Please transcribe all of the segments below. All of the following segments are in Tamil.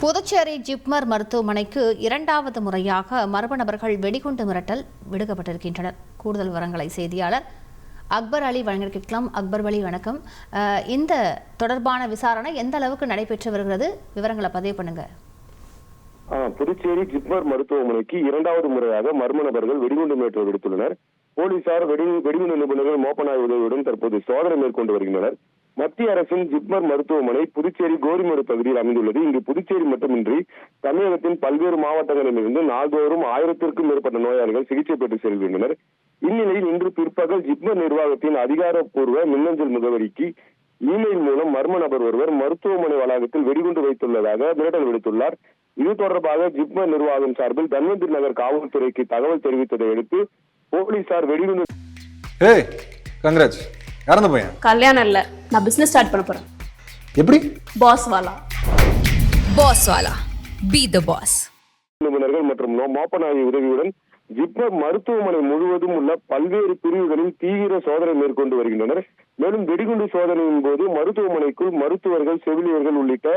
புதுச்சேரி ஜிப்மர் மருத்துவமனைக்கு இரண்டாவது முறையாக மர்ம நபர்கள் வெடிகுண்டு மிரட்டல் விடுக்கப்பட்டிருக்கின்றனர். கூடுதல் விவரங்களை செய்தியாளர் அக்பர் அலி வழங்கியிருக்கலாம். அக்பர் அலி, வணக்கம். இந்த தொடர்பான விசாரணை எந்த அளவுக்கு நடைபெற்று வருகிறது? விவரங்களை பதிவு பண்ணுங்க. புதுச்சேரி ஜிப்மர் மருத்துவமனைக்கு இரண்டாவது முறையாக மர்ம நபர்கள் வெடிகுண்டு மிரட்டல் விடுத்துள்ளனர். போலீசார் வெடிகுண்டு நிபுணர்கள் மோப்பனாய் உதவியுடன் தற்போது சோதனை மேற்கொண்டு வருகின்றனர். மத்திய அரசின் ஜிப்மர் மருத்துவமனை புதுச்சேரி கோரிமேடு பகுதியில் அமைந்துள்ளது. இங்கு புதுச்சேரி மட்டுமின்றி தமிழகத்தின் பல்வேறு மாவட்டங்களிலிருந்து நாள்தோறும் 1000க்கும் மேற்பட்ட நோயாளிகள் சிகிச்சை பெற்று செல்கின்றனர். இந்நிலையில் இன்று பிற்பகல் ஜிப்மர் நிர்வாகத்தின் அதிகாரப்பூர்வ மின்னஞ்சல் முகவரிக்கு இமெயில் மூலம் மர்ம நபர் ஒருவர் மருத்துவமனை வளாகத்தில் வெடிகுண்டு வைத்துள்ளதாக மிரட்டல் விடுத்துள்ளார். இது தொடர்பாக ஜிப்மர் நிர்வாகம் சார்பில் தன்வந்திரி நகர் காவல்துறைக்கு தகவல் தெரிவித்ததை அடுத்து போலீசார் வெடிகுண்டு கல்யாணம் இல்ல, நான் பிசினஸ் ஸ்டார்ட் பண்ண போறேன். எப்படி? பாஸ் வாலா பி தி பாஸ். நிபுணர்கள் மற்றும் மோப்பனாய் உதவியுடன் ஜிப்மர் மருத்துவமனை முழுவதும் உள்ள பல்வேறு பிரிவுகளில் தீவிர சோதனை மேற்கொண்டு வருகின்றனர். மேலும் வெடிகுண்டு சோதனையின் போது மருத்துவமனைக்குள் மருத்துவர்கள், செவிலியர்கள் உள்ளிட்ட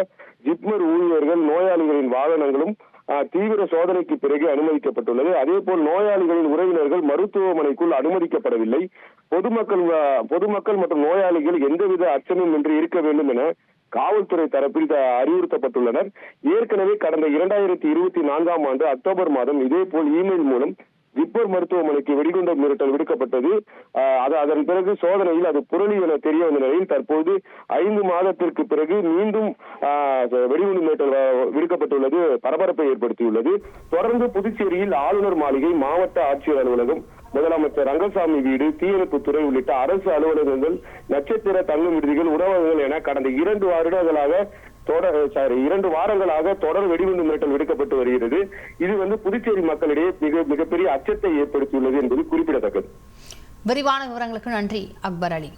ஜிப்மர் ஊழியர்கள், நோயாளிகளின் வாகனங்களும் தீவிர சோதனைக்கு பிறகு அனுமதிக்கப்பட்டுள்ளது. அதேபோல் நோயாளிகளின் உறவினர்கள் மருத்துவமனைக்குள் அனுமதிக்கப்படவில்லை. பொதுமக்கள் மற்றும் நோயாளிகள் எந்தவித அச்சமும் இன்றி இருக்க வேண்டும் என காவல்துறை தரப்பில் அறிவுறுத்தப்பட்டுள்ளனர். ஏற்கனவே கடந்த 2024ஆம் ஆண்டு அக்டோபர் மாதம் இதேபோல் இமெயில் மூலம் ஜிப்மர் மருத்துவமனைக்கு வெடிகுண்டு மிரட்டல் விடுக்கப்பட்டது. அதன் பிறகு சோதனையில் அது புரளி என தெரிய வந்த நிலையில் தற்போது 5 மாதத்திற்கு பிறகு மீண்டும் வெடிகுண்டு மிரட்டல் விடுக்கப்பட்டுள்ளது பரபரப்பை ஏற்படுத்தியுள்ளது. தொடர்ந்து புதுச்சேரியில் ஆளுநர் மாளிகை, மாவட்ட ஆட்சியர் அலுவலகம், முதலமைச்சர் ரங்கசாமி வீடு, தீயணைப்புத்துறை உள்ளிட்ட அரசு அலுவலகங்கள், நட்சத்திர தங்கும் விடுதிகள், உணவகங்கள் என கடந்த 2 வாரங்களாக தொடர் வெடிகுண்டு மிரட்டல் விடுக்கப்பட்டு வருகிறது. இது புதுச்சேரி மக்களிடையே மிகப்பெரிய அச்சத்தை ஏற்படுத்தியுள்ளது என்பது குறிப்பிடத்தக்கது. விரிவான விவரங்களுக்கு நன்றி அக்பர் அலி.